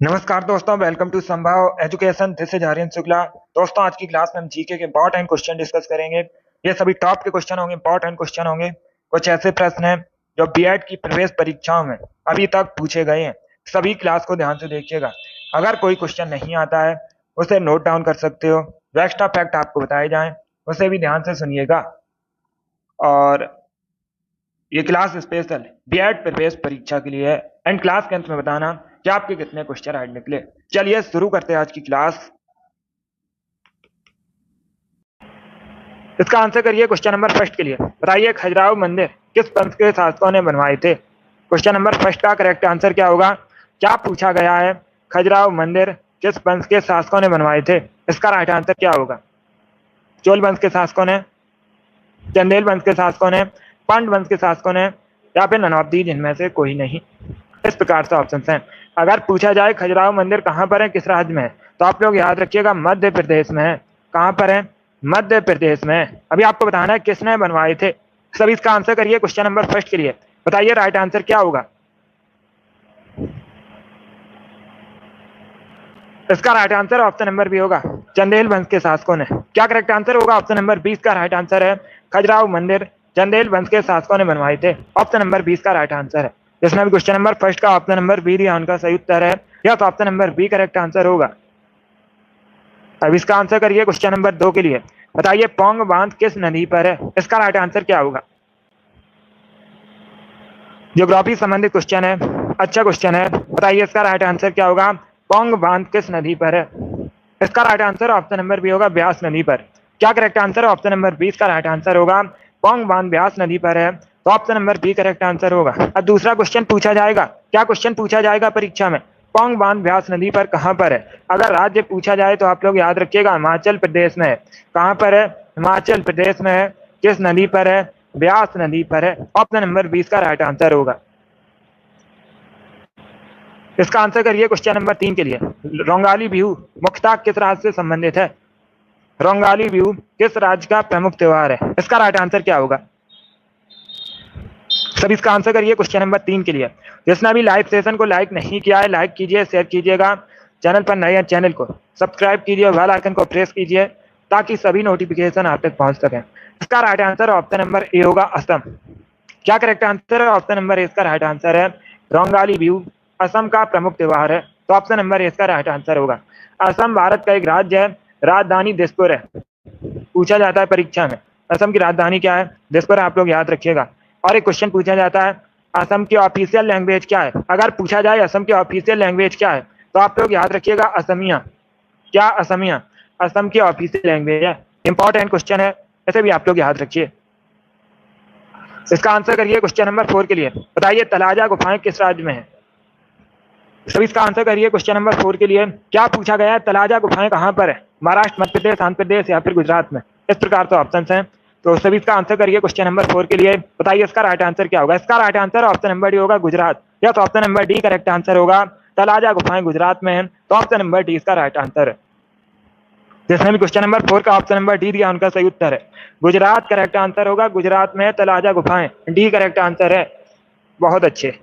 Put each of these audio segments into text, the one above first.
नमस्कार दोस्तों, welcome to Sambhav education. This is Aryan Shukla. दोस्तों, आज की क्लास में हम जीके के इंपॉर्टेंट क्वेश्चन डिस्कस करेंगे। ये सभी टॉप के क्वेश्चन होंगे, इंपॉर्टेंट क्वेश्चन होंगे। कुछ ऐसे प्रश्न हैं जो बीएड की प्रवेश परीक्षाओं में अभी तक पूछे गए हैं। सभी क्लास को ध्यान से देखिएगा। अगर कोई क्वेश्चन नहीं आता है उसे नोट डाउन कर सकते हो। जो एक्स्ट्रा फैक्ट आपको बताए जाएं उसे भी ध्यान से सुनिएगा। और ये क्लास स्पेशल बीएड प्रवेश परीक्षा के लिए है। एंड क्लास के अंत में बताना कि आपके कितने क्वेश्चन आज निकले। चलिए शुरू करते हैं आज की क्लास। इसका आंसर करिए क्वेश्चन नंबर फर्स्ट के लिए। बताइए खजुराहो मंदिर किस पंथ के शासकों ने बनवाए थे। क्वेश्चन नंबर फर्स्ट का करेक्ट आंसर क्या होगा? क्या पूछा गया है? खजुराहो मंदिर किस पंथ के शासकों ने बनवाए थे। इसका राइट आंसर क्या होगा? चोल वंश के शासकों ने, चंदेल वंश के शासकों ने, पांड वंश के शासकों ने, या फिर ननौती, जिनमें से कोई नहीं। इस प्रकार से ऑप्शन हैं। अगर पूछा जाए खजुराहो मंदिर कहाँ पर है, किस राज्य में है, तो आप लोग याद रखिएगा मध्य प्रदेश में है। कहाँ पर है? मध्य प्रदेश में। अभी आपको बताना है किसने बनवाए थे। सभी इसका आंसर करिए क्वेश्चन नंबर फर्स्ट के लिए। बताइए राइट आंसर क्या होगा। इसका right answer option number B होगा, चंदेल वंश के शासकों ने। क्या करेक्ट आंसर होगा? ऑप्शन नंबर 20 का राइट आंसर है खजुराहो मंदिर चंदेल वंश के शासकों ने बनवाए थे। ऑप्शन नंबर 20 का राइट आंसर है। जिसने भी क्वेश्चन नंबर फर्स्ट का ऑप्शन नंबर बी दिया उनका सही उत्तर है। या तो option number B correct answer होगा। अब इसका आंसर करिए क्वेश्चन नंबर 2 के लिए। बताइए पोंग बांध किस नदी पर है। इसका राइट आंसर क्या होगा? ज्योग्राफी संबंधित क्वेश्चन है, अच्छा क्वेश्चन है। बताइए इसका राइट आंसर क्या होगा? पोंग बांध किस नदी पर है। इसका right answer option number B होगा, ब्यास नदी पर। क्या करेक्ट आंसर है? ऑप्शन नंबर 20 का राइट आंसर होगा पोंग बांध ब्यास नदी पर है। तो option number B correct answer होगा। अब दूसरा क्वेश्चन पूछा जाएगा। क्या क्वेश्चन पूछा जाएगा परीक्षा में? पोंग बांध ब्यास नदी पर कहाँ पर है। अगर राज्य पूछा जाए तो आप लोग याद रखिएगा हिमाचल प्रदेश में है। कहाँ पर है? हिमाचल प्रदेश में है। किस नदी पर है? ब्यास नदी पर है। ऑप्शन नंबर 20 का राइट आंसर होगा। इसका आंसर करिए क्वेश्चन नंबर 3 के लिए। रोंगाली बिहू मुख्यतः किस राज्य से संबंधित है। रोंगाली बिहू किस राज्य का प्रमुख त्योहार है। इसका राइट आंसर क्या होगा? सभी इसका आंसर करिए क्वेश्चन नंबर 3 के लिए। जिसने भी लाइव सेशन को लाइक नहीं किया है लाइक कीजिए, शेयर कीजिएगा। चैनल पर नए हैं चैनल को सब्सक्राइब कीजिए और बेल आइकन को प्रेस कीजिए ताकि सभी नोटिफिकेशन आप तक पहुंच सके। इसका right answer option number A होगा, असम। क्या करेक्ट आंसर है? ऑप्शन नंबर ए इसका राइट आंसर है रोंगाली बिहू असम का प्रमुख त्योहार है। तो ऑप्शन नंबर ए इसका राइट आंसर होगा। असम भारत का एक राज्य है, राजधानी दिसपुर है। पूछा जाता है परीक्षा में असम की राजधानी क्या है, दिसपुर। आप लोग याद रखिएगा। और एक क्वेश्चन पूछा जाता है असम की ऑफिशियल लैंग्वेज क्या है। अगर पूछा जाए असम की ऑफिशियल लैंग्वेज क्या है तो आप लोग याद रखिएगा असमिया। क्या असमिया असम की ऑफिशियल लैंग्वेज है। इंपॉर्टेंट क्वेश्चन है, ऐसे भी आप लोग याद रखिए। इसका आंसर करिए क्वेश्चन नंबर 4 के लिए। बताइए तलाजा गुफाएं किस राज्य में है। सभी इसका आंसर करिए क्वेश्चन नंबर 4 के लिए। क्या पूछा गया है? तलाजा गुफाएं कहाँ पर है, महाराष्ट्र, मध्य प्रदेश, आंध्र प्रदेश या फिर गुजरात में। इस प्रकार से ऑप्शन हैं। तो सभी इसका आंसर करिए क्वेश्चन नंबर 4 के लिए। बताइए इसका राइट आंसर क्या होगा। इसका right answer option number D होगा, गुजरात। या तो option number D correct answer होगा, तलाजा गुफाएं गुजरात में है। तो ऑप्शन नंबर डी इसका राइट आंसर है। जिसने भी क्वेश्चन नंबर 4 का ऑप्शन नंबर डी दिया उनका सही उत्तर है। गुजरात करेक्ट आंसर होगा, गुजरात में तलाजा गुफाएं, डी करेक्ट आंसर है। बहुत अच्छे।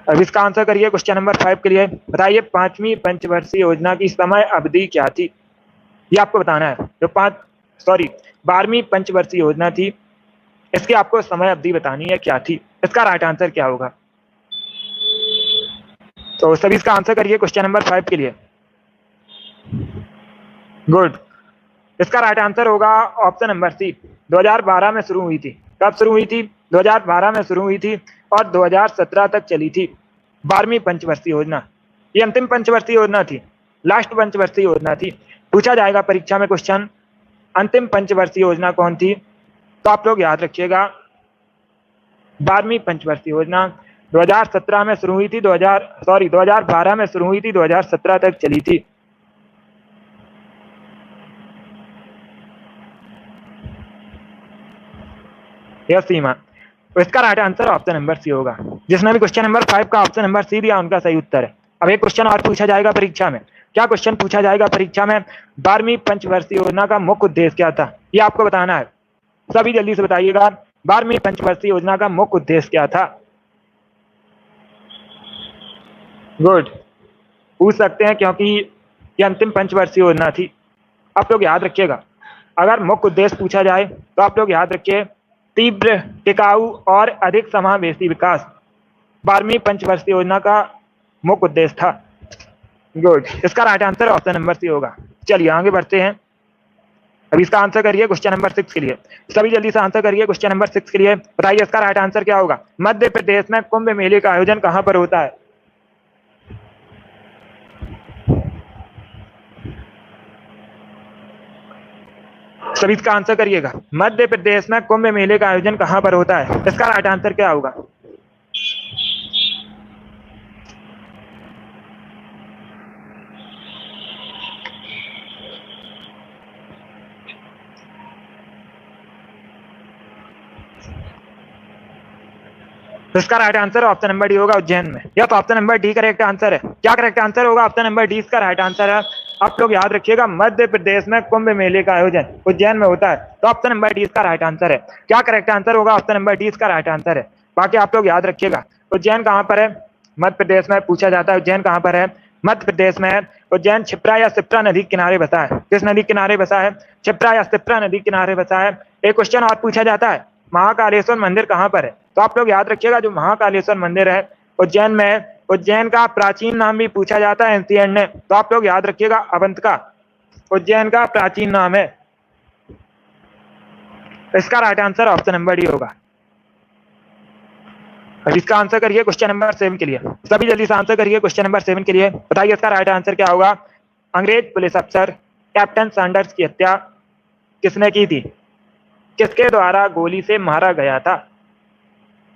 अब इसका आंसर करिए क्वेश्चन नंबर 5 के लिए। बताइए पांचवी पंचवर्षीय योजना की समय अवधि क्या थी। ये आपको बताना है। जो 12वीं पंचवर्षीय योजना थी इसकी आपको समय अवधि बतानी है क्या थी। इसका राइट आंसर क्या होगा? तो सभी इसका आंसर करिए क्वेश्चन नंबर 5 के लिए। गुड। इसका राइट आंसर होगा ऑप्शन नंबर सी, 2012 में शुरू हुई थी। कब शुरू हुई थी? 2012 में शुरू हुई थी और 2017 तक चली थी 12वीं पंचवर्षीय योजना। ये अंतिम पंचवर्षीय योजना थी, लास्ट पंचवर्षीय योजना थी। पूछा जाएगा परीक्षा में क्वेश्चन अंतिम पंचवर्षीय योजना कौन थी, तो आप लोग याद रखिएगा 12वीं पंचवर्षीय योजना 2017 में शुरू हुई थी, 2012 में शुरू हुई थी, 2017 तक चली थी। यह सीमा। तो इसका right answer option number C होगा। जिसने भी क्वेश्चन नंबर 5 का ऑप्शन नंबर सी दिया उनका सही उत्तर है। अब एक क्वेश्चन और पूछा जाएगा परीक्षा में। क्या क्वेश्चन पूछा जाएगा परीक्षा में? 12वीं पंचवर्षीय योजना का मुख्य उद्देश्य क्या था, ये आपको बताना है। सभी जल्दी से बताइएगा 12वीं पंचवर्षीय योजना का मुख्य उद्देश्य क्या था। गुड। पूछ सकते हैं क्योंकि ये अंतिम पंचवर्षीय योजना थी। आप लोग याद रखिएगा, अगर मुख्य उद्देश्य पूछा जाए तो आप लोग याद रखिए तीव्र, टिकाऊ और अधिक समावेशी विकास 12वीं पंचवर्षीय योजना का मुख्य उद्देश्य था। गुड, इसका right answer option number C होगा। चलिए आगे बढ़ते हैं। अब इसका आंसर करिए क्वेश्चन नंबर 6 के लिए। सभी जल्दी से आंसर करिए क्वेश्चन नंबर 6 के लिए। बताइए इसका राइट आंसर क्या होगा। मध्य प्रदेश में कुंभ मेले का आयोजन कहां पर होता है। सभी इसका आंसर करिएगा। मध्य प्रदेश में कुंभ मेले का आयोजन कहां पर होता है, इसका राइट आंसर क्या होगा। इसका right answer option number D होगा, उज्जैन में। या तो option number D correct answer है। क्या करेक्ट आंसर होगा, ऑप्शन नंबर डी इसका राइट आंसर है। आप लोग याद रखिएगा, मध्य प्रदेश में कुंभ मेले का आयोजन उज्जैन में होता है, तो ऑप्शन नंबर डी इसका राइट आंसर है। क्या करेक्ट आंसर होगा, ऑप्शन नंबर डी इसका राइट आंसर है। बाकी आप लोग याद रखिएगा, उज्जैन कहां पर है, मध्य प्रदेश में पूछा जाता है उज्जैन कहां पर है, मध्य प्रदेश में है। उज्जैन क्षिप्रा या शिप्रा नदी किनारे बसा है। किस नदी किनारे बसा है, क्षिप्रा या शिप्रा नदी किनारे बसा है। एक क्वेश्चन और पूछा जाता है, महाकालेश्वर मंदिर कहां पर है, तो आप लोग याद रखिएगा जो महाकालेश्वर मंदिर है उज्जैन में है। उज्जैन का प्राचीन नाम भी पूछा जाता है एनसीईआरटी ने, तो आप लोग याद रखिएगा अवंतिका उज्जैन का प्राचीन नाम है। इसका right answer option number D होगा। अब इसका आंसर करिए क्वेश्चन नंबर 7 के लिए। सभी जल्दी से आंसर करिए क्वेश्चन नंबर 7 के लिए। बताइए इसका राइट आंसर क्या होगा। अंग्रेज पुलिस अफसर कैप्टन सैंडर्स की हत्या किसने की थी, किसके द्वारा गोली से मारा गया था।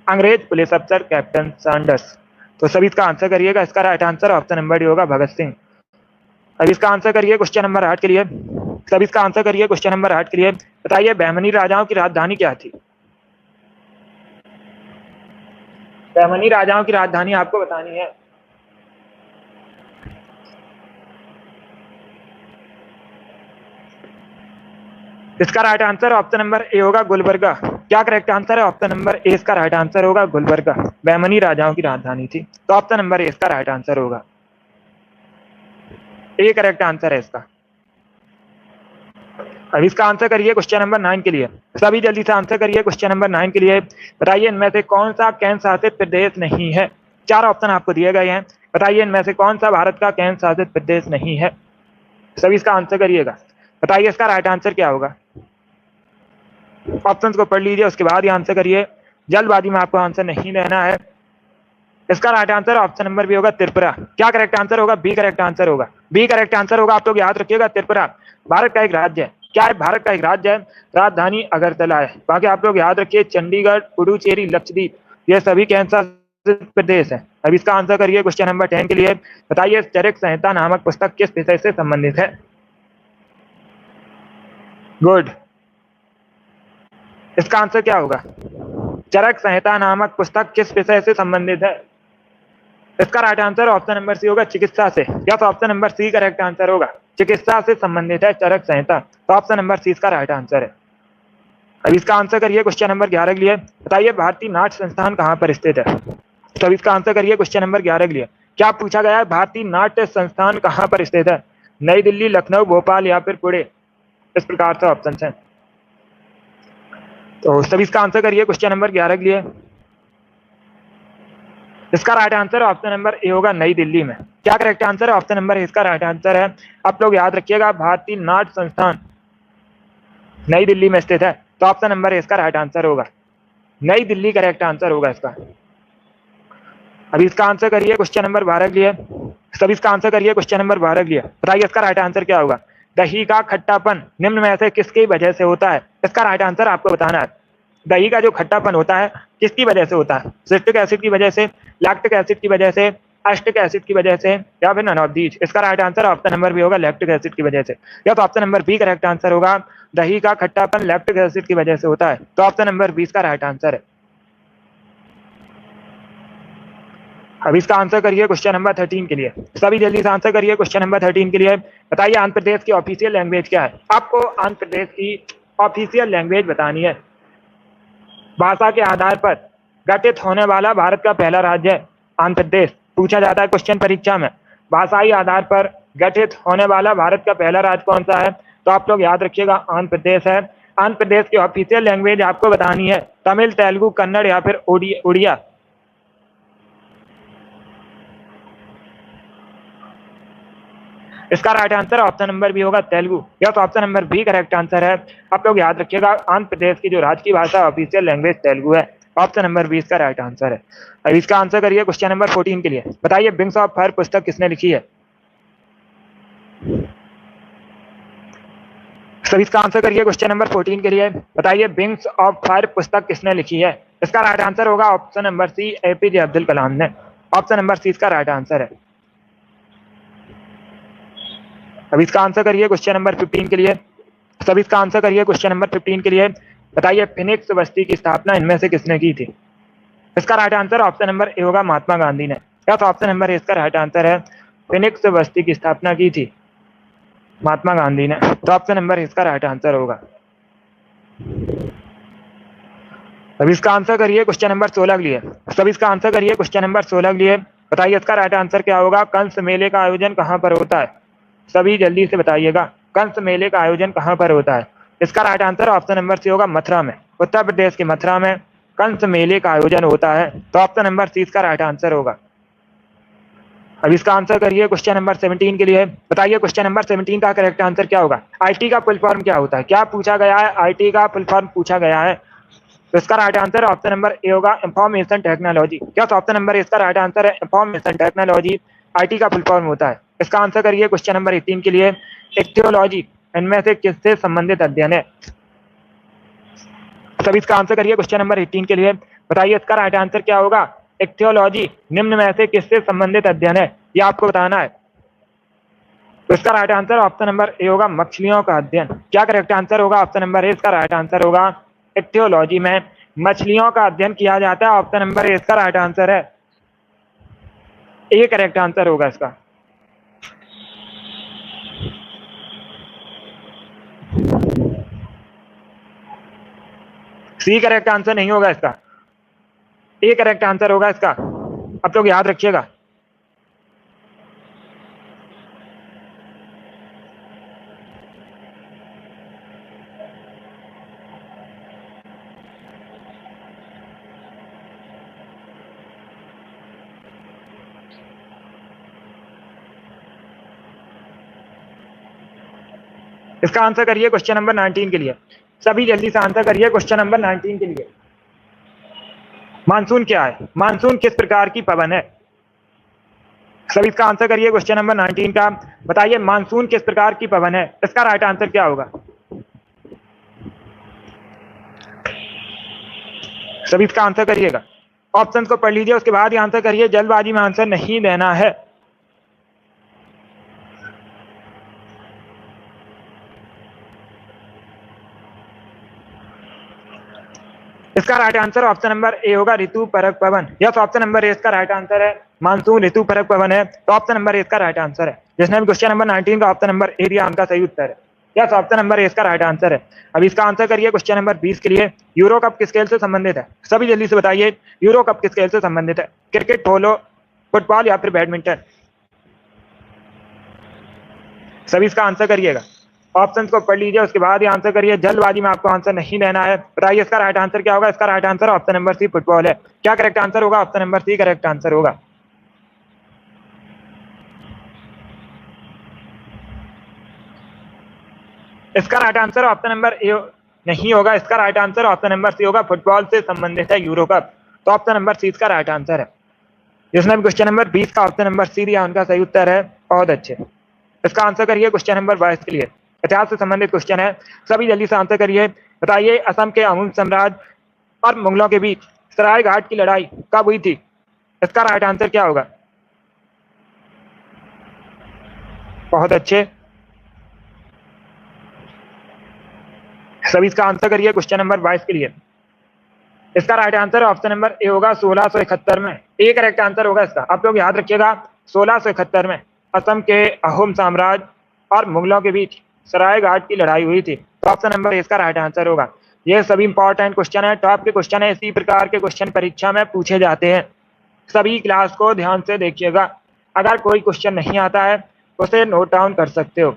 अंग्रेज पुलिस अफसर कैप्टन सैंडर्स। तो सभी इसका आंसर करिएगा। इसका right answer option number D होगा, भगत सिंह। अब इसका आंसर करिए क्वेश्चन नंबर 8 के लिए। सभी इसका आंसर करिए क्वेश्चन नंबर 8 के लिए। बताइए बहमनी राजाओं की राजधानी क्या थी। बहमनी राजाओं की राजधानी आपको बतानी है। इसका right answer option number A होगा, गुलबर्गा। क्या करेक्ट आंसर है, ऑप्शन नंबर ए इसका राइट आंसर होगा, गुलबर्गा बहमनी राजाओं की राजधानी थी, तो ऑप्शन नंबर ए इसका राइट आंसर होगा। ए करेक्ट आंसर है इसका। अब इसका आंसर करिए क्वेश्चन नंबर 9 के लिए। सभी जल्दी से आंसर करिए क्वेश्चन नंबर 9 के लिए। बताइए इनमें से कौन सा केंद्र शासित प्रदेश नहीं है। 4 ऑप्शन आपको दिए गए हैं। बताइए इनमें से कौन सा भारत का केंद्र शासित प्रदेश नहीं है। सभी इसका आंसर करिएगा। बताइए इसका राइट आंसर क्या होगा। ऑप्शंस को पढ़ लीजिए, उसके बाद ही आंसर करिए। जल्दबाजी में आपको आंसर नहीं देना है। इसका right answer option number B होगा, त्रिपुरा। क्या करेक्ट आंसर होगा, बी करेक्ट आंसर होगा। बी करेक्ट आंसर होगा। आप लोग याद रखिएगा, त्रिपुरा भारत का एक राज्य है। क्या है, भारत का एक राज्य है। राजधानी अगरतला है। बाकी आप लोग याद रखिए, चंडीगढ़, पुडुचेरी, लक्षद्वीप ये सभी केंद्र शासित प्रदेश है। अब इसका आंसर करिए क्वेश्चन नंबर 10 के लिए। बताइए चरक संहिता नामक पुस्तक किस विषय से संबंधित है। गुड, इसका आंसर क्या होगा। चरक संहिता नामक पुस्तक किस विषय से संबंधित है। इसका right answer option number C होगा, चिकित्सा से। या तो option number C correct answer होगा, चिकित्सा से संबंधित है चरक संहिता, तो ऑप्शन नंबर सी इसका राइट आंसर है। अब इसका आंसर करिए क्वेश्चन नंबर 11 के लिए। बताइए भारतीय नाट्य संस्थान कहां पर स्थित है। तो अब इसका आंसर करिए क्वेश्चन नंबर 11 के लिए। क्या पूछा गया है, भारतीय नाट्य संस्थान कहां पर स्थित है। नई दिल्ली, लखनऊ, भोपाल या फिर पुणे। इस प्रकार से ऑप्शन है। तो सभी इसका आंसर करिए क्वेश्चन नंबर 11 के लिए। इसका right answer option number A होगा, नई दिल्ली में। क्या करेक्ट आंसर है, ऑप्शन नंबर ए इसका राइट आंसर है। आप लोग याद रखिएगा, भारतीय नाट्य संस्थान नई दिल्ली में स्थित है, तो ऑप्शन नंबर ए इसका राइट आंसर होगा। नई दिल्ली करेक्ट आंसर होगा इसका। अभी इसका आंसर करिए क्वेश्चन नंबर 12 के लिए। सभी इसका आंसर करिए क्वेश्चन नंबर 12 के लिए। बताइए इसका राइट आंसर क्या होगा। दही का खट्टापन निम्न में से किसकी वजह से होता है। इसका राइट आंसर आपको बताना है। दही का जो खट्टापन होता है किसकी वजह से होता है। सिट्रिक एसिड की वजह से, लैक्टिक एसिड की वजह से, एसिटिक एसिड की वजह से, या फिर नन ऑफ दीज। इसका right answer option number B होगा, लैक्टिक एसिड की वजह से। या तो option number B correct answer होगा, दही का खट्टापन लैक्टिक एसिड की वजह से होता है, तो ऑप्शन नंबर बी इसका राइट आंसर है। अब इसका आंसर करिए क्वेश्चन नंबर 13 के लिए। सभी जल्दी से आंसर करिए क्वेश्चन नंबर 13 के लिए। बताइए आंध्र प्रदेश की ऑफिशियल लैंग्वेज क्या है। आपको आंध्र प्रदेश की ऑफिशियल लैंग्वेज बतानी है। भाषा के आधार पर गठित होने वाला भारत का पहला राज्य है आंध्र प्रदेश। पूछा जाता है क्वेश्चन परीक्षा में। भाषाई आधार पर गठित होने वाला भारत का पहला राज्य कौन सा है? तो आप लोग याद रखिएगा आंध्र प्रदेश है। आंध्र प्रदेश की ऑफिशियल लैंग्वेज आपको बतानी है तमिल, तेलुगु, कन्नड़ या फिर उड़िया। इसका right answer option number B होगा Telugu. Yes, option number B correct answer है। आप लोग याद रखिएगा आंध्र प्रदेश की जो राज्य की भाषा ऑफिशियल लैंग्वेज तेलुगु है। ऑप्शन नंबर 20 का राइट आंसर है। अब इसका आंसर करिए क्वेश्चन नंबर 14 के लिए। बताइए विंग्स ऑफ फायर पुस्तक किसने लिखी है? सभी इसका आंसर करिए क्वेश्चन नंबर 14 के लिए। बताइए विंग्स ऑफ फायर पुस्तक किसने लिखी है? इसका राइट आंसर होगा option number C, APJ Abdul Kalam ने। ऑप्शन नंबर सी इसका राइट आंसर है। अब इसका आंसर करिए क्वेश्चन नंबर 15 के लिए। सभी इसका आंसर करिए क्वेश्चन नंबर 15 के लिए। बताइए फिनिक्स बस्ती की स्थापना इनमें से किसने की थी? इसका right answer option number A होगा महात्मा गांधी ने। यस, ऑप्शन नंबर ए इसका राइट आंसर है। फिनिक्स बस्ती की स्थापना की थी महात्मा गांधी ने। तो ऑप्शन नंबर इसका राइट आंसर होगा। अब इसका आंसर करिए क्वेश्चन नंबर 16 के लिए। सभी इसका आंसर करिए क्वेश्चन नंबर 16 के लिए। बताइए इसका राइट आंसर क्या होगा? कंस मेले का आयोजन कहाँ पर होता है? सभी जल्दी से बताइएगा कंस मेले का आयोजन कहाँ पर होता है? इसका right answer option number C होगा मथुरा में। उत्तर प्रदेश के मथुरा में कंस मेले का आयोजन होता है। तो ऑप्शन नंबर सी इसका राइट आंसर होगा। अब इसका आंसर करिए क्वेश्चन नंबर 17 के लिए। बताइए क्वेश्चन नंबर 17 का करेक्ट आंसर क्या होगा? आईटी का फुल फॉर्म क्या होता है? क्या पूछा गया है? आईटी का फुल फॉर्म पूछा गया है। तो इसका right answer option number A होगा इंफॉर्मेशन टेक्नोलॉजी। क्या ऑप्शन नंबर इसका राइट आंसर है? इंफॉर्मेशन टेक्नोलॉजी आईटी का फुल फॉर्म होता है। इसका आंसर करिए क्वेश्चन नंबर 18 के लिए। इक्थियोलॉजी इनमें से किससे संबंधित अध्ययन है? सभी इसका आंसर करिए क्वेश्चन नंबर 18 के लिए। बताइए इसका राइट आंसर क्या होगा? इक्थियोलॉजी निम्न में से किससे संबंधित अध्ययन है? यह आपको बताना है। तो इसका right answer option number A होगा मछलियों का अध्ययन। क्या करेक्ट आंसर होगा? ऑप्शन नंबर ए इसका राइट आंसर होगा। इक्थियोलॉजी में मछलियों का अध्ययन किया जाता है। ऑप्शन नंबर ए इसका राइट आंसर है। ए करेक्ट आंसर होगा इसका। सी करेक्ट आंसर नहीं होगा इसका। ए करेक्ट आंसर होगा इसका। आप लोग याद रखिएगा। इसका आंसर करिए क्वेश्चन नंबर 19 के लिए। सभी जल्दी से आंसर करिए क्वेश्चन नंबर 19 के लिए। मानसून क्या है? मानसून किस प्रकार की पवन है? सभी इसका आंसर करिए क्वेश्चन नंबर 19 का। बताइए मानसून किस प्रकार की पवन है? इसका राइट आंसर क्या होगा? सभी इसका आंसर करिएगा। ऑप्शन को पढ़ लीजिए, उसके बाद ही आंसर करिए। जल्दबाजी में आंसर नहीं देना है। इसका right answer option number A होगा ऋतु परक पवन। यस, ऑप्शन नंबर ए इसका राइट आंसर है। मानसून ऋतु परक पवन है। तो ऑप्शन नंबर ए इसका राइट आंसर है। जिसने भी क्वेश्चन नंबर 19 का ऑप्शन नंबर ए दिया उनका सही उत्तर है। यस, ऑप्शन नंबर ए इसका राइट आंसर है। अब इसका आंसर करिए क्वेश्चन नंबर 20 के लिए। यूरो कप किस खेल से संबंधित है? सभी जल्दी से बताइए यूरो कप किस खेल से संबंधित है? क्रिकेट, पोलो, फुटबॉल या फिर बैडमिंटन? सभी इसका आंसर करिएगा। ऑप्शन को पढ़ लीजिए, उसके बाद ही आंसर करिए। जल्दबाजी में आपको आंसर नहीं देना है। बताइए इसका राइट आंसर क्या होगा? इसका right answer option number C football है। क्या करेक्ट आंसर होगा? Option number C correct answer होगा। इसका right answer option number A नहीं होगा। इसका right answer option number C होगा। फुटबॉल से संबंधित है यूरो कप। तो ऑप्शन नंबर सी इसका राइट आंसर है। जिसने भी क्वेश्चन नंबर 20 का ऑप्शन नंबर सी दिया उनका सही उत्तर है। बहुत अच्छे। इसका आंसर करिए क्वेश्चन नंबर 22 के लिए। इतिहास से संबंधित क्वेश्चन है। सभी जल्दी से आंसर करिए। बताइए असम के अहोम साम्राज्य और मुगलों के बीच सराय घाट की लड़ाई कब हुई थी? इसका राइट आंसर क्या होगा? बहुत अच्छे। सभी इसका आंसर करिए क्वेश्चन नंबर 22 के लिए। इसका right answer option number A होगा 1671 में। ए करेक्ट आंसर होगा इसका। आप लोग याद रखिएगा 1671 में असम के अहोम साम्राज्य और मुगलों के बीच सराय घाट की लड़ाई हुई थी। तो ऑप्शन नंबर ए इसका राइट आंसर होगा। ये सभी इंपॉर्टेंट क्वेश्चन है, टॉप के क्वेश्चन है। इसी प्रकार के क्वेश्चन परीक्षा में पूछे जाते हैं। सभी क्लास को ध्यान से देखिएगा। अगर कोई क्वेश्चन नहीं आता है उसे नोट डाउन कर सकते हो।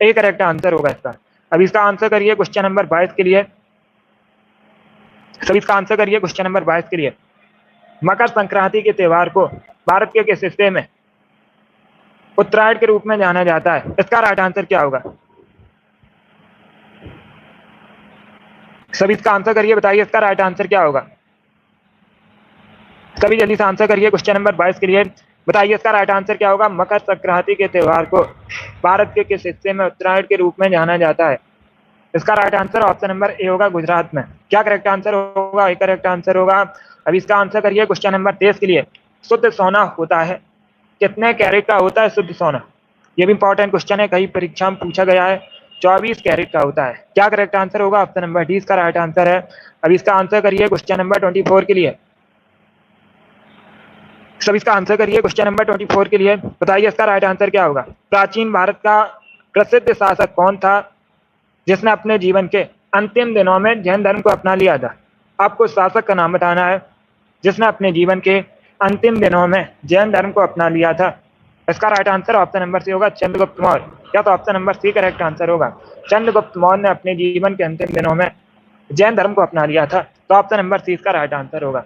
ए करेक्ट आंसर होगा इसका। अब इसका आंसर करिए क्वेश्चन नंबर 22 के लिए। सभी इसका आंसर करिए क्वेश्चन नंबर 22 के लिए। मकर संक्रांति के त्योहार को भारत के किस हिस्से में उत्तरायण के रूप में जाना जाता है? इसका राइट आंसर क्या होगा? सभी इसका आंसर करिए, बताइए इसका राइट आंसर क्या होगा? सभी जल्दी से आंसर करिए क्वेश्चन नंबर 22 के लिए। बताइए इसका राइट आंसर क्या होगा? मकर संक्रांति के त्योहार को भारत के किस हिस्से में उत्तरायण के रूप में जाना जाता है? इसका right answer option number A होगा, गुजरात में। क्या करेक्ट आंसर होगा? ए करेक्ट आंसर होगा। अब इसका आंसर करिए क्वेश्चन नंबर 23 के लिए। शुद्ध सोना होता है कितने कैरेट का होता है शुद्ध सोना? ये भी इंपॉर्टेंट क्वेश्चन है, कई परीक्षा में पूछा गया है। 24 कैरेट का होता है। क्या करेक्ट आंसर होगा? ऑप्शन नंबर डी इसका राइट आंसर है। अब इसका आंसर करिए क्वेश्चन नंबर 24 के लिए। सब इसका आंसर करिए क्वेश्चन नंबर 24 के लिए। बताइए इसका राइट आंसर क्या होगा? प्राचीन भारत का प्रसिद्ध शासक कौन था जिसने अपने जीवन के अंतिम दिनों में जैन धर्म को अपना लिया था? आपको शासक का नाम बताना है जिसने अपने जीवन के अंतिम दिनों में जैन धर्म को अपना लिया था। इसका right answer option number C होगा, चंद्रगुप्त मौर्य। या तो option number C correct answer होगा। चंद्रगुप्त मौर्य ने अपने जीवन के अंतिम दिनों में जैन धर्म को अपना लिया था, तो ऑप्शन नंबर सी इसका राइट आंसर होगा।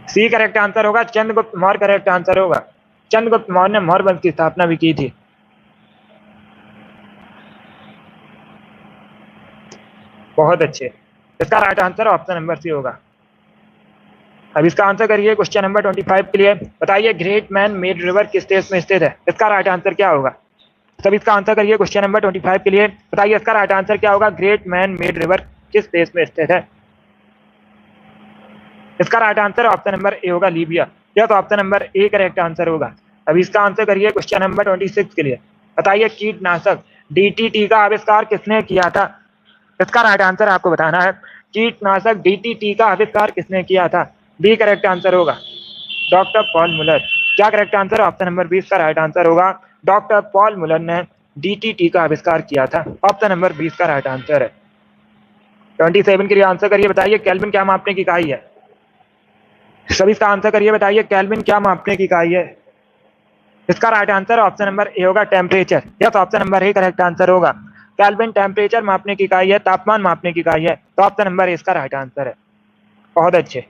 सी करेक्ट आंसर होगा, चंद्रगुप्त मौर्य करेक्ट आंसर होगा। चंद्रगुप्त मौर्य ने मौर्य वंश की स्थापना भी की थी। बहुत अच्छे। इसका right answer option number C होगा। अब इसका आंसर करिए क्वेश्चन नंबर 25 के लिए। बताइए ग्रेट मैन मेड रिवर किस देश में स्थित है? इसका राइट आंसर क्या होगा? सब इसका आंसर करिए क्वेश्चन नंबर 25 के लिए। बताइए इसका राइट आंसर क्या होगा? ग्रेट मैन मेड रिवर किस देश में स्थित है? इसका right answer option number A होगा, लीबिया। या तो option number A correct answer होगा। अब इसका आंसर करिए क्वेश्चन नंबर 26 के लिए। बताइए कीटनाशक डीटीटी का आविष्कार किसने किया था? इसका राइट आंसर आपको बताना है। कीटनाशक डीटीटी का आविष्कार किसने किया था? बी करेक्ट आंसर होगा, डॉक्टर पॉल मुलर। क्या करेक्ट आंसर? ऑप्शन नंबर 20 का राइट आंसर होगा। डॉक्टर पॉल मुलर ने डीटीटी का आविष्कार किया था। ऑप्शन नंबर 20 का राइट आंसर है। 27 के लिए आंसर करिए। बताइए केल्विन क्या मापने की इकाई है? सभी इसका आंसर करिए। बताइए केल्विन क्या मापने की इकाई है? इसका right answer option number A होगा, temperature. Yes, option number A correct answer होगा। केल्विन टेम्परेचर मापने की इकाई है, तापमान मापने की इकाई है, तो ऑप्शन नंबर ए इसका राइट आंसर है। बहुत अच्छे।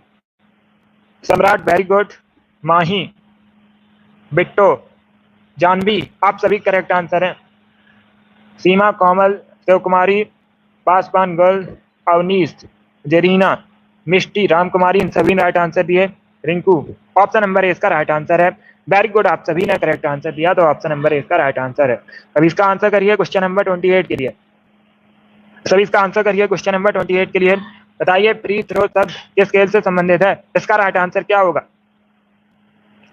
सम्राट वेरी गुड, माही, बिट्टो, जानवी, आप सभी करेक्ट आंसर हैं। सीमा, कोमल, शिव कुमारी, पासवान गर्ल, अवनीश, जेरीना, मिष्टी, राम कुमारी, इन सभी ने राइट आंसर दिए। रिंकू, ऑप्शन नंबर ए इसका राइट आंसर है। वेरी गुड, आप सभी ने करेक्ट आंसर दिया, तो ऑप्शन नंबर ए इसका राइट आंसर है। अब इसका आंसर करिए क्वेश्चन नंबर 28 के लिए। सभी इसका आंसर करिए क्वेश्चन नंबर 28 के लिए। बताइए फ्री थ्रो शब्द किस खेल से संबंधित है? इसका राइट आंसर क्या होगा?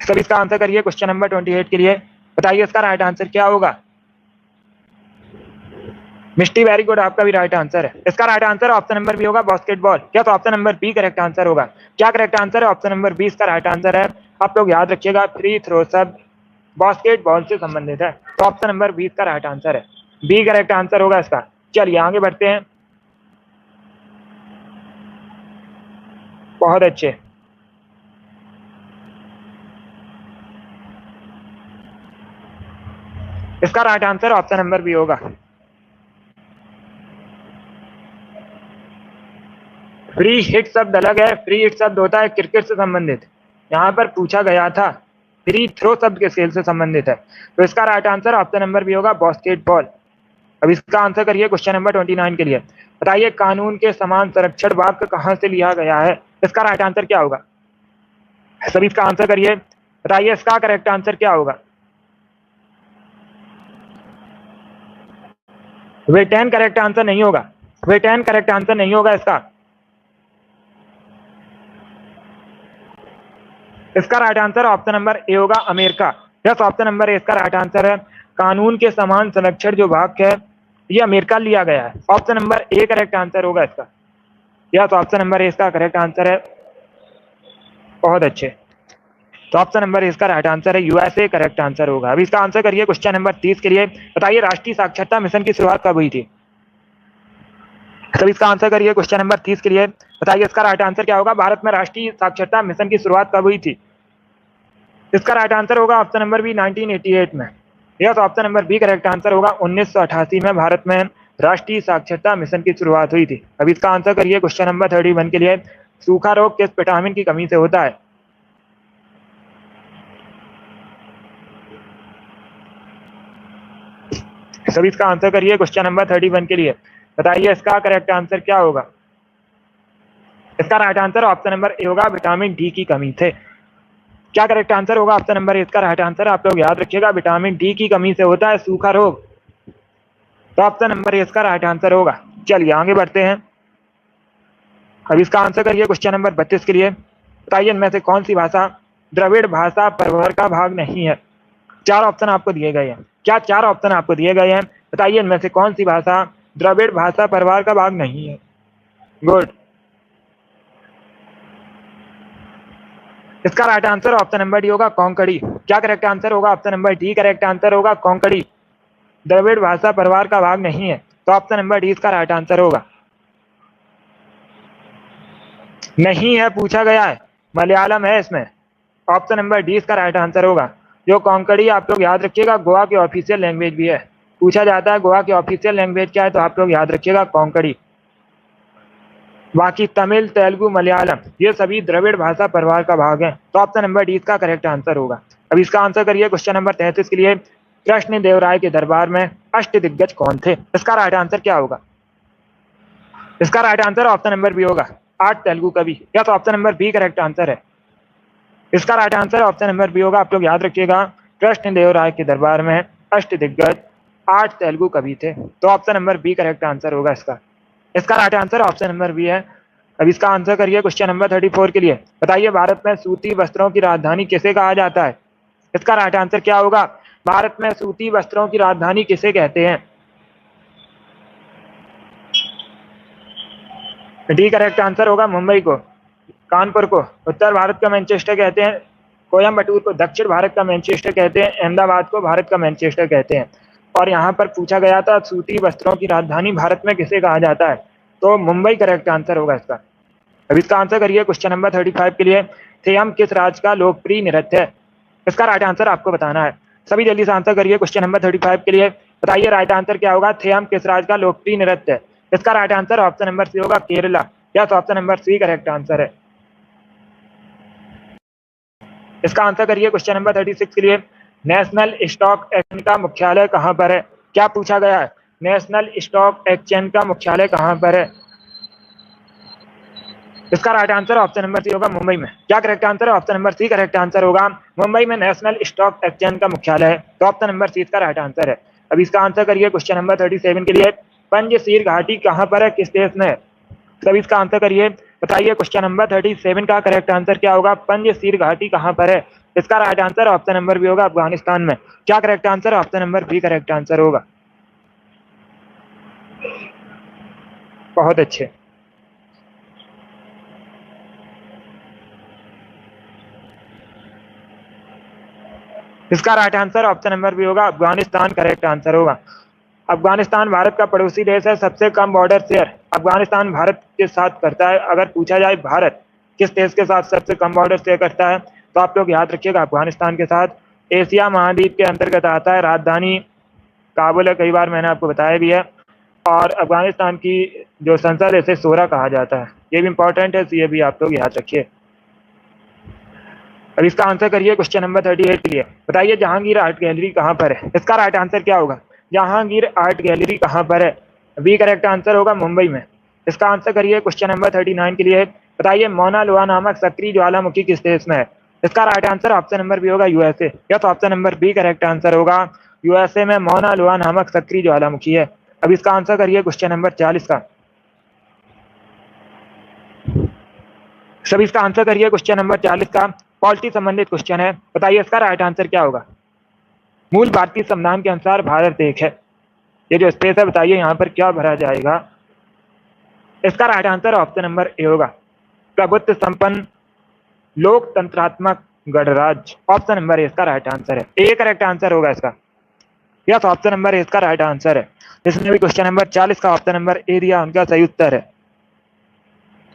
सभी इसका आंसर करिए क्वेश्चन नंबर 28 के लिए। बताइए इसका राइट आंसर क्या होगा? मिस्टी, वेरी गुड, आपका भी राइट आंसर है। इसका right answer option number B होगा, बास्केटबॉल। क्या तो option number B correct answer होगा। क्या करेक्ट आंसर है? ऑप्शन नंबर 20 का राइट आंसर है। आप लोग याद रखिएगा, फ्री थ्रो शब्द बास्केटबॉल से संबंधित है, तो ऑप्शन नंबर 20 का राइट आंसर है। बी करेक्ट आंसर होगा इसका। चलिए आगे बढ़ते हैं। बहुत अच्छे। इसका right answer option number B होगा। फ्री हिट शब्द अलग है, फ्री हिट शब्द होता है क्रिकेट से संबंधित। यहाँ पर पूछा गया था फ्री थ्रो शब्द किस खेल से संबंधित है, तो इसका right answer option number B होगा, बास्केटबॉल। अब इसका आंसर करिए क्वेश्चन नंबर 29 के लिए। बताइए कानून के समान संरक्षण वाक्य कहाँ से लिया गया है? इसका राइट आंसर क्या होगा? सभी इसका आंसर करिए। बताइए इसका करेक्ट आंसर क्या होगा? वे 10 करेक्ट आंसर नहीं होगा। वे 10 करेक्ट आंसर नहीं होगा इसका। इसका right answer option number A होगा, America. Yes, option number A इसका राइट आंसर है। कानून के समान संरक्षण जो वाक्य है ये अमेरिका लिया गया है। Option number A correct answer होगा इसका। यस, ऑप्शन नंबर ए इसका करेक्ट आंसर है। बहुत अच्छे। तो ऑप्शन नंबर इसका राइट आंसर है, यूएसए करेक्ट आंसर होगा। अभी इसका आंसर करिए क्वेश्चन नंबर 30 के लिए। बताइए राष्ट्रीय साक्षरता मिशन की शुरुआत कब हुई थी? सभी इसका आंसर करिए क्वेश्चन नंबर 30 के लिए। बताइए इसका राइट आंसर क्या होगा। भारत में राष्ट्रीय साक्षरता मिशन की शुरुआत कब हुई थी। इसका राइट आंसर होगा ऑप्शन नंबर बी 1988 में। Yes, option number B correct answer होगा। 1988 में भारत में राष्ट्रीय साक्षरता मिशन की शुरुआत हुई थी। अब इसका आंसर करिए क्वेश्चन नंबर 31 के लिए। सूखा रोग किस विटामिन की कमी से होता है। सभी इसका आंसर करिए क्वेश्चन नंबर 31 के लिए। बताइए इसका करेक्ट आंसर क्या होगा। इसका right answer option number A होगा, विटामिन डी की कमी से। क्या करेक्ट आंसर होगा ऑप्शन नंबर ए इसका राइट आंसर। आप लोग याद रखिएगा, विटामिन डी की कमी से होता है सूखा रोग। तो ऑप्शन नंबर ए इसका राइट आंसर होगा। चलिए आगे बढ़ते हैं। अब इसका आंसर करिए क्वेश्चन नंबर 32 के लिए। बताइए इनमें से कौन सी भाषा द्रविड़ भाषा परिवार का भाग नहीं है। चार ऑप्शन आपको दिए गए हैं। क्या चार ऑप्शन आपको दिए गए हैं। बताइए इनमें से कौन सी भाषा द्रविड़ भाषा परिवार का भाग नहीं है। गुड। इसका right answer option number D होगा, कोंकणी। क्या करेक्ट आंसर होगा option number D correct answer होगा, कोंकणी द्रविड़ भाषा परिवार का भाग नहीं है। तो ऑप्शन नंबर डी इसका राइट आंसर होगा। नहीं है, पूछा गया है, मलयालम है इसमें। ऑप्शन नंबर डी इसका राइट आंसर होगा। जो कोंकणी आप लोग याद रखिएगा गोवा की ऑफिशियल लैंग्वेज भी है। पूछा जाता है गोवा की ऑफिशियल लैंग्वेज क्या है, तो आप लोग याद रखिएगा कोंकणी। बाकी तमिल तेलुगु मलयालम ये सभी द्रविड़ भाषा परिवार का भाग है। तो ऑप्शन नंबर डी इसका करेक्ट आंसर होगा। अब इसका आंसर करिए क्वेश्चन नंबर 33 के लिए। कृष्णदेवराय के दरबार में अष्टदिग्गज कौन थे। इसका राइट आंसर क्या होगा। इसका right answer option number B होगा, 8 तेलुगु कवि। या तो option number B correct answer है। इसका right answer option number B होगा। आप लोग याद रखिएगा, कृष्णदेवराय के दरबार में अष्टदिग्गज 8 तेलुगु कवि थे। तो option number B correct answer होगा इसका। इसका right answer option number B है। अब इसका आंसर करिए क्वेश्चन नंबर 34 के लिए। बताइए भारत में सूती वस्त्रों की राजधानी किसे कहा जाता है। इसका राइट आंसर क्या होगा। भारत में सूती वस्त्रों की राजधानी किसे कहते हैं। डी करेक्ट आंसर होगा, मुंबई को। कानपुर को उत्तर भारत का मैनचेस्टर कहते हैं। कोयम्बटूर को दक्षिण भारत का मैनचेस्टर कहते हैं। अहमदाबाद को भारत का मैनचेस्टर कहते हैं। और यहाँ पर पूछा गया था सूती वस्त्रों की राजधानी भारत में किसे कहा जाता है, तो मुंबई करेक्ट आंसर होगा इसका। अब इसका आंसर करिए क्वेश्चन नंबर 35 के लिए। थेयम किस राज्य का लोकप्रिय नृत्य है। इसका राइट आंसर आपको बताना है। सभी जल्दी से आंसर करिए क्वेश्चन नंबर 35 के लिए। बताइए राइट आंसर क्या होगा। थेयम किस राज्य का लोकप्रिय नृत्य है। इसका right answer option number C होगा, केरला। या तो option number C correct answer है। इसका आंसर करिए क्वेश्चन नंबर 36 के लिए। नेशनल स्टॉक एक्सचेंज का मुख्यालय कहां पर है। क्या पूछा गया है। नेशनल स्टॉक एक्सचेंज का मुख्यालय कहां पर है। इसका right answer option number C होगा, मुंबई में। क्या करेक्ट आंसर है। Option number C correct answer होगा, मुंबई में नेशनल स्टॉक एक्सचेंज का मुख्यालय है। तो ऑप्शन नंबर सी इसका राइट आंसर है। अब इसका आंसर करिए क्वेश्चन नंबर 37 के लिए। पंजशीर घाटी कहां पर है, किस देश में है। तब इसका आंसर करिए। बताइए क्वेश्चन नंबर 37 का करेक्ट आंसर क्या होगा। पंजशीर घाटी कहां पर है। इसका right answer option number B होगा, अफगानिस्तान में। क्या correct answer option number B correct answer होगा। बहुत अच्छे। इसका right answer option number B होगा, अफगानिस्तान करेक्ट आंसर होगा। अफगानिस्तान भारत का पड़ोसी देश है। सबसे कम बॉर्डर शेयर अफगानिस्तान भारत के साथ करता है। अगर पूछा जाए भारत किस देश के साथ सबसे कम बॉर्डर शेयर करता है, तो आप लोग याद रखिएगा अफगानिस्तान के साथ। एशिया महाद्वीप के अंतर्गत आता है। राजधानी काबुल है, कई बार मैंने आपको बताया भी है। और अफगानिस्तान की जो संसद है इसे शोरा कहा जाता है। ये भी इंपॉर्टेंट है, ये भी आप लोग याद रखिए। अब इसका आंसर करिए क्वेश्चन नंबर 38 के लिए। बताइए जहांगीर आर्ट गैलरी कहाँ पर है। इसका राइट आंसर क्या होगा। जहांगीर आर्ट गैलरी कहाँ पर है। बी करेक्ट आंसर होगा, मुंबई में। इसका आंसर करिए क्वेश्चन नंबर 39 के लिए। बताइए मौना लोआ नामक सक्रिय ज्वालामुखी किस देश में है। इसका right answer option number B USA, यूएसए। या तो option number B correct answer होगा, यूएसए में मौना लोआ नामक सक्रिय ज्वालामुखी है। अब इसका आंसर करिए क्वेश्चन नंबर 40 का। सभी इसका आंसर करिए क्वेश्चन नंबर 40 का। पॉलिटी संबंधित क्वेश्चन है। बताइए इसका राइट आंसर क्या होगा। मूल भारतीय संविधान के अनुसार भारत एक है। ये जो स्पेस है बताइए यहाँ पर क्या भरा जाएगा। इसका right answer option number A होगा, प्रभुत्व संपन्न लोकतंत्रात्मक गणराज्य। ऑप्शन नंबर ए इसका राइट आंसर है। ए करेक्ट आंसर होगा इसका। यस, ऑप्शन नंबर ए इसका राइट आंसर है। इसने भी क्वेश्चन नंबर 40 का ऑप्शन नंबर ए दिया, उनका सही उत्तर है।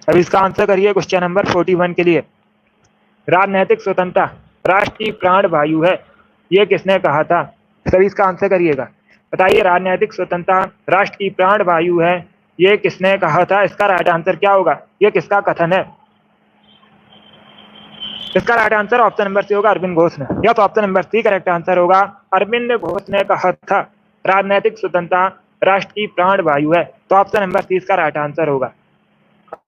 अब इसका आंसर करिए क्वेश्चन नंबर 41 के लिए। राजनैतिक स्वतंत्रता राष्ट्रीय प्राण वायु है, ये किसने कहा था? सभी इसका आंसर करिएगा। बताइए, राजनैतिक स्वतंत्रता राष्ट्रीय प्राण वायु है, ये किसने कहा था? इसका राइट आंसर क्या होगा? ये किसका कथन है? इसका right answer option number C होगा, अरविंद घोष ने। या तो option number C correct answer होगा, अरविंद घोष ने कहा था राजनैतिक स्वतंत्रता राष्ट्रीय प्राण वायु है, तो ऑप्शन नंबर सी इसका राइट आंसर होगा।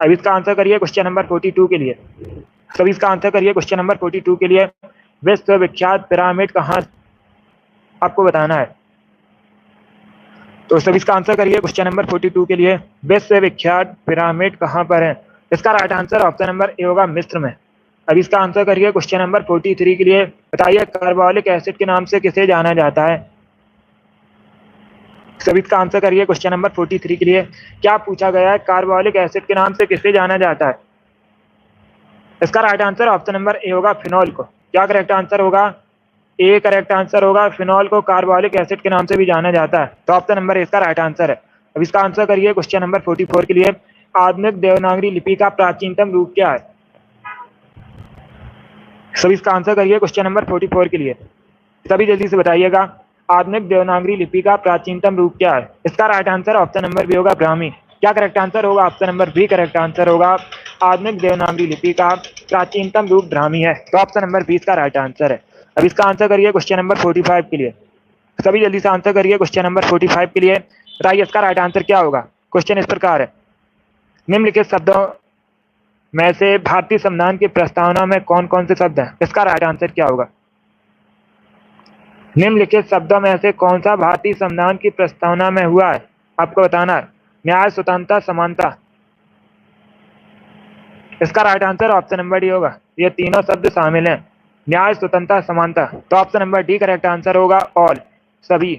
अब इसका आंसर करिए क्वेश्चन नंबर 42 के लिए। सभी इसका आंसर करिए क्वेश्चन नंबर 42 के लिए। विश्वविख्यात पिरामिड कहाँ, आपको बताना है। तो सभी इसका आंसर करिए क्वेश्चन नंबर 42 के लिए। विश्वविख्यात पिरामिड कहाँ पर है? इसका right answer option number A होगा, मिस्र में। अब इसका आंसर करिए क्वेश्चन नंबर 43 के लिए। बताइए, कार्बोलिक एसिड के नाम से किसे जाना जाता है? सभी इसका आंसर करिए क्वेश्चन नंबर 43 के लिए। क्या पूछा गया है? कार्बोलिक एसिड के नाम से किसे जाना जाता है? इसका right answer option number A होगा, फिनॉल को। क्या करेक्ट आंसर होगा? ए करेक्ट आंसर होगा, फिनॉल को कार्बोलिक एसिड के नाम से भी जाना जाता है, तो ऑप्शन नंबर ए इसका राइट आंसर है। अब इसका आंसर करिए क्वेश्चन नंबर 44 के लिए। आधुनिक देवनागरी लिपि का प्राचीनतम रूप क्या है? सभी इसका आंसर करिए क्वेश्चन नंबर 44 के लिए। सभी जल्दी से बताइएगा, आधुनिक देवनागरी लिपि का प्राचीनतम रूप क्या है? इसका right answer option number B होगा, ब्राह्मी। क्या करेक्ट आंसर होगा? Option number B correct answer होगा, आधुनिक देवनागरी लिपि का प्राचीनतम रूप ब्राह्मी है, तो ऑप्शन नंबर बी इसका राइट आंसर है। अब इसका आंसर करिए क्वेश्चन नंबर 45 के लिए। सभी जल्दी से आंसर करिए क्वेश्चन नंबर 45 के लिए। बताइए, इसका राइट आंसर क्या होगा? क्वेश्चन इस प्रकार है, निम्नलिखित शब्दों में से भारतीय संविधान की प्रस्तावना में कौन कौन से शब्द हैं? इसका राइट आंसर क्या होगा? निम्नलिखित शब्दों में से कौन सा भारतीय संविधान की प्रस्तावना में हुआ है? आपको बताना है। न्याय, स्वतंत्रता, समानता। इसका right answer option number D होगा, ये तीनों शब्द शामिल हैं, न्याय, स्वतंत्रता, समानता, तो option number D correct answer होगा, ऑल, सभी।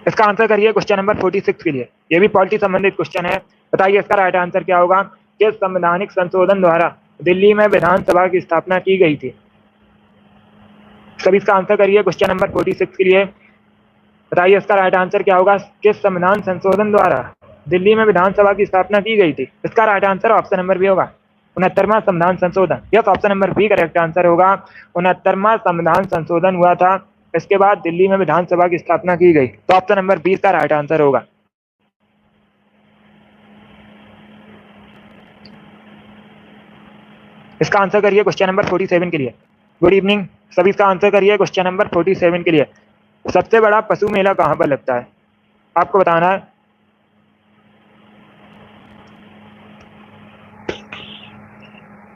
इसका आंसर करिए क्वेश्चन नंबर 46 के लिए। ये भी पॉलिटी संबंधित क्वेश्चन है। बताइए, इसका राइट आंसर क्या होगा? किस संवैधानिक संशोधन द्वारा दिल्ली में विधानसभा की स्थापना की गई थी? सभी इसका आंसर करिए क्वेश्चन नंबर 46 के लिए। बताइए, इसका राइट आंसर क्या होगा? किस संविधान संशोधन द्वारा दिल्ली में विधानसभा की स्थापना की गई थी? इसका right answer option number B होगा, 69वां संविधान संशोधन। Yes, option number B correct answer होगा, 69वां संविधान संशोधन हुआ था, इसके बाद दिल्ली में विधानसभा की स्थापना की गई, तो ऑप्शन नंबर 20 का राइट आंसर होगा। इसका आंसर करिए क्वेश्चन नंबर 47 के लिए। गुड इवनिंग, सभी इसका आंसर करिए क्वेश्चन नंबर 47 के लिए। सबसे बड़ा पशु मेला कहां पर लगता है? आपको बताना है।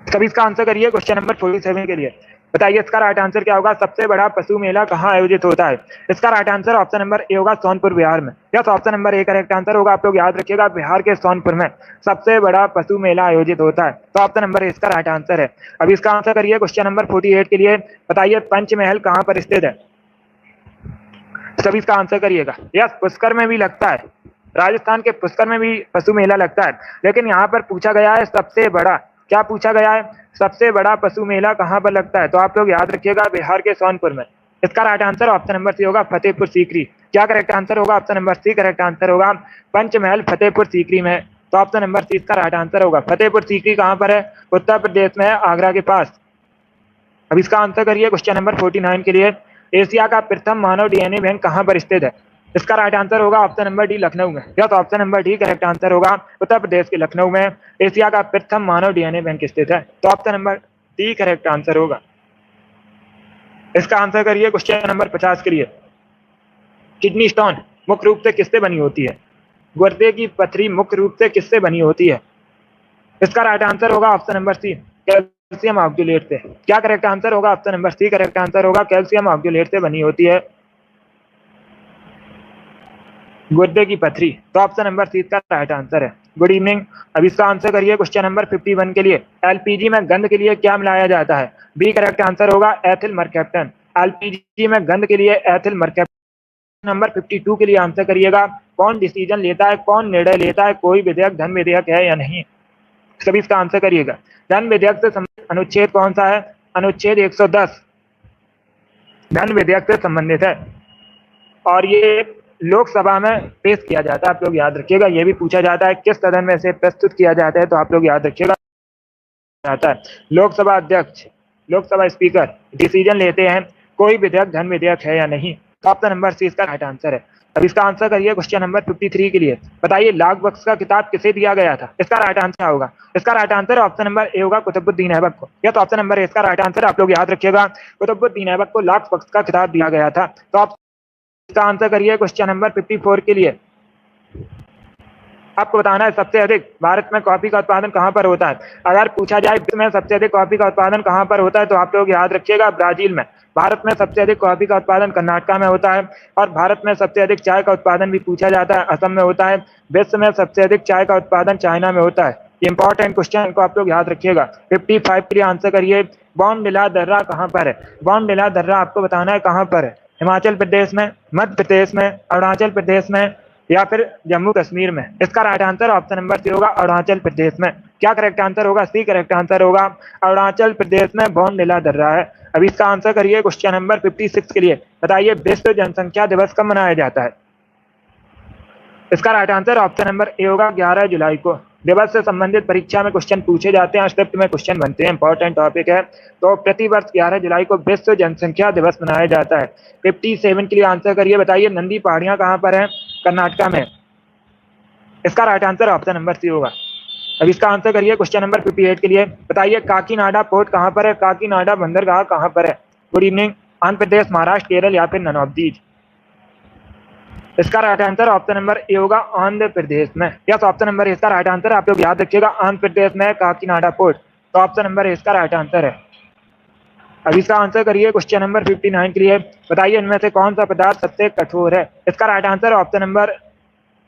सभी इसका आंसर करिए क्वेश्चन नंबर 47 के लिए। बताइए, इसका राइट आंसर क्या होगा? सबसे बड़ा पशु मेला कहाँ आयोजित होता है? इसका right answer option number A होगा, सोनपुर, बिहार में। Yes, option number A correct answer होगा। आप लोग याद रखिएगा, बिहार के सोनपुर में सबसे बड़ा पशु मेला आयोजित होता है, तो ऑप्शन नंबर ए इसका राइट आंसर है। अब इसका आंसर करिए क्वेश्चन नंबर 48 के लिए। बताइए, पंचमहल कहाँ पर स्थित है? सभी इसका आंसर करिएगा। यस, पुष्कर में भी लगता है, राजस्थान के पुष्कर में भी पशु मेला लगता है, लेकिन यहाँ पर पूछा गया है सबसे बड़ा। क्या पूछा गया है? सबसे बड़ा पशु मेला कहाँ पर लगता है? तो आप लोग याद रखिएगा, बिहार के सोनपुर में। इसका right answer option number C होगा, फतेहपुर सीकरी। क्या करेक्ट आंसर होगा? Option number C correct answer होगा, पंचमहल फतेहपुर सीकरी में, तो ऑप्शन नंबर सी इसका राइट आंसर होगा। फतेहपुर सीकरी कहाँ पर है? उत्तर प्रदेश में है, आगरा के पास। अब इसका आंसर करिए क्वेश्चन नंबर 49 के लिए। एशिया का प्रथम मानव डीएनए बैंक कहाँ पर स्थित है? इसका राइट आंसर होगा ऑप्शन नंबर डी, लखनऊ में। या तो option number D correct answer होगा, उत्तर प्रदेश के लखनऊ में एशिया का प्रथम मानव डीएनए बैंक स्थित है, तो option number D correct answer होगा। इसका आंसर करिए क्वेश्चन नंबर 50 के लिए। किडनी स्टोन मुख्य रूप से किससे बनी होती है? गुर्दे की पथरी मुख्य रूप से किससे बनी होती है? इसका राइट आंसर होगा option number C, calcium oxalate से। क्या करेक्ट आंसर होगा? Option number C correct answer होगा, कैल्शियम ऑक्जुलेट से बनी होती है गुर्दे की पथरी, तो ऑप्शन नंबर सी का राइट आंसर है। गुड इवनिंग, अब इसका आंसर करिए क्वेश्चन नंबर 51 के लिए। एलपीजी में गंध के लिए क्या मिलाया जाता है? बी करेक्ट आंसर होगा, एथिल मरकैप्टन। एलपीजी में गंध के लिए एथिल मरकैप्टन। नंबर 52 के लिए आंसर करिएगा, कौन डिसीजन लेता है, कौन निर्णय लेता है, कोई विधेयक धन विधेयक है या नहीं? सभी इसका आंसर करिएगा। धन विधेयक से संबंधित अनुच्छेद कौन सा है? अनुच्छेद 110। धन विधेयक से संबंधित है और ये लोकसभा में पेश किया जाता है। आप लोग याद रखिएगा, ये भी पूछा जाता है किस सदन में से प्रस्तुत किया जाता है, तो आप लोग याद रखिएगा जाता है लोकसभा अध्यक्ष, लोकसभा स्पीकर डिसीजन लेते हैं कोई विधेयक धन विधेयक है या नहीं। तो ऑप्शन नंबर सी इसका राइट आंसर है। अब इसका आंसर करिए क्वेश्चन नंबर 53 के लिए। बताइए लाख बख्श का किताब किसे दिया गया था? इसका राइट आंसर होगा, इसका right answer option number A होगा, कुतुबुद्दीन ऐबक को। या तो ऑप्शन नंबर ए इसका राइट आंसर, आप लोग याद रखिएगा, कुतुबुद्दीन ऐबक को लाख बख्श का किताब दिया गया था। तो आप इसका आंसर करिए क्वेश्चन नंबर 54 के लिए। आपको बताना है सबसे अधिक भारत में कॉफी का उत्पादन कहां पर होता है। अगर पूछा जाए विश्व में सबसे अधिक कॉफी का उत्पादन कहां पर होता है, तो आप लोग याद रखिएगा ब्राजील में। भारत में सबसे अधिक कॉफी का उत्पादन कर्नाटका में होता है और भारत में सबसे अधिक चाय का उत्पादन भी पूछा जाता है, असम में होता है। विश्व में सबसे अधिक चाय का उत्पादन चाइना में होता है। इंपॉर्टेंट क्वेश्चन को आप लोग याद रखिएगा। 55 के लिए आंसर करिए, बॉमडिला दर्रा कहां पर है? बॉमडिला दर्रा आपको बताना है कहां पर है। हिमाचल प्रदेश में, मध्य प्रदेश में, अरुणाचल प्रदेश में या फिर जम्मू कश्मीर में। इसका right answer option number C होगा, अरुणाचल प्रदेश में। क्या करेक्ट आंसर होगा? सी करेक्ट आंसर होगा, अरुणाचल प्रदेश में बॉमडिला दर्रा है। अब इसका आंसर करिए क्वेश्चन नंबर 56 के लिए। बताइए विश्व जनसंख्या दिवस कब मनाया जाता है? इसका right answer option number A होगा, 11 जुलाई को। दिवस से संबंधित परीक्षा में क्वेश्चन पूछे जाते हैं, स्क्रिप्ट में क्वेश्चन बनते हैं, इंपॉर्टेंट टॉपिक है। तो प्रतिवर्ष 11 जुलाई को विश्व जनसंख्या दिवस मनाया जाता है। 57 के लिए आंसर करिए। बताइए नंदी पहाड़ियां कहां पर है? कर्नाटका में। इसका right answer option number C होगा। अब इसका आंसर करिए क्वेश्चन नंबर 58 के लिए। बताइए काकीनाडा पोर्ट कहां पर है? काकीनाडा बंदरगाह कहां पर है? Good evening. आंध्र प्रदेश, महाराष्ट्र, केरल या फिर नन ऑफ दीज। इसका right answer option number A होगा, आंध्र प्रदेश में। यस, ऑप्शन नंबर ए इसका राइट आंसर है। आप लोग याद रखिएगा, आंध्र प्रदेश में काकीनाडा पोर्ट। तो ऑप्शन नंबर ए इसका राइट आंसर है। अब इसका आंसर करिए क्वेश्चन नंबर 59 के लिए। बताइए इनमें से कौन सा पदार्थ सबसे कठोर है? इसका right answer option number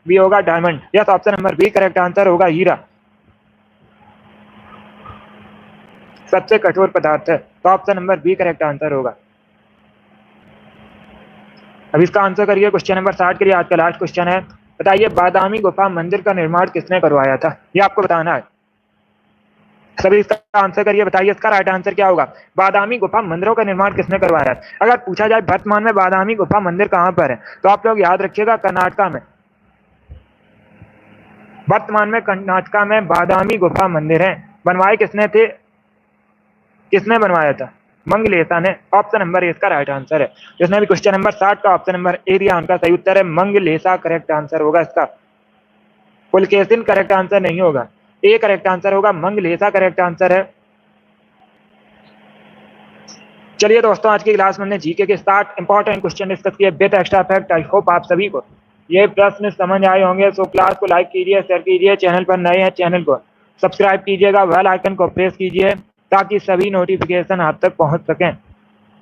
B होगा, diamond. Yes, option number B correct answer होगा, हीरा सबसे कठोर पदार्थ है। तो option number B correct answer होगा। अब इसका आंसर करिए क्वेश्चन नंबर 60 के लिए। आज का लास्ट क्वेश्चन है। बताइए बादामी गुफा मंदिर का निर्माण किसने करवाया था? ये आपको बताना है। सभी इसका आंसर करिए। बताइए इसका राइट आंसर क्या होगा? बादामी गुफा मंदिरों का निर्माण किसने करवाया है? अगर पूछा जाए वर्तमान में बादामी गुफा मंदिर कहां पर है, तो आप लोग याद रखिएगा कर्नाटका में। वर्तमान में कर्नाटका में बादामी गुफा मंदिर है। बनवाए किसने थे? किसने बनवाया था? मंगलेशा ने। ऑप्शन नंबर ए इसका राइट आंसर है। जिसने भी क्वेश्चन नंबर 60 का ऑप्शन नंबर ए दिया, उनका सही उत्तर है मंगलेशा करेक्ट आंसर होगा इसका। पुलकेशिन करेक्ट आंसर नहीं होगा, ए करेक्ट आंसर होगा, मंगलेशा करेक्ट आंसर है। चलिए दोस्तों, आज की क्लास में हमने जीके के 60 इंपॉर्टेंट क्वेश्चन डिस्कस किए with extra fact. I hope आप सभी को ये प्रश्न समझ आए होंगे। सो क्लास को लाइक कीजिए, शेयर कीजिए, चैनल पर नए हैं चैनल को सब्सक्राइब कीजिएगा, बेल आइकन को प्रेस कीजिए ताकि सभी नोटिफिकेशन आप तक पहुंच सकें।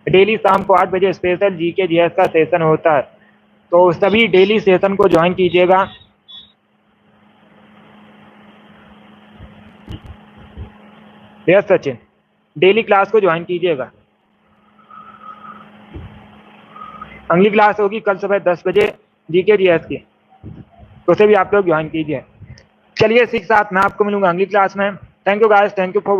डेली शाम को 8 बजे स्पेशल जीके जीएस का सेशन होता है, तो सभी डेली सेशन को ज्वाइन कीजिएगा। यस सचिन, डेली क्लास को ज्वाइन कीजिएगा। अगली क्लास होगी कल सुबह 10 बजे जीके जीएस की, तो उसे भी आप लोग ज्वाइन कीजिए। चलिए इसी के साथ मैं आपको मिलूंगा अगली क्लास में। Thank you guys, thank you for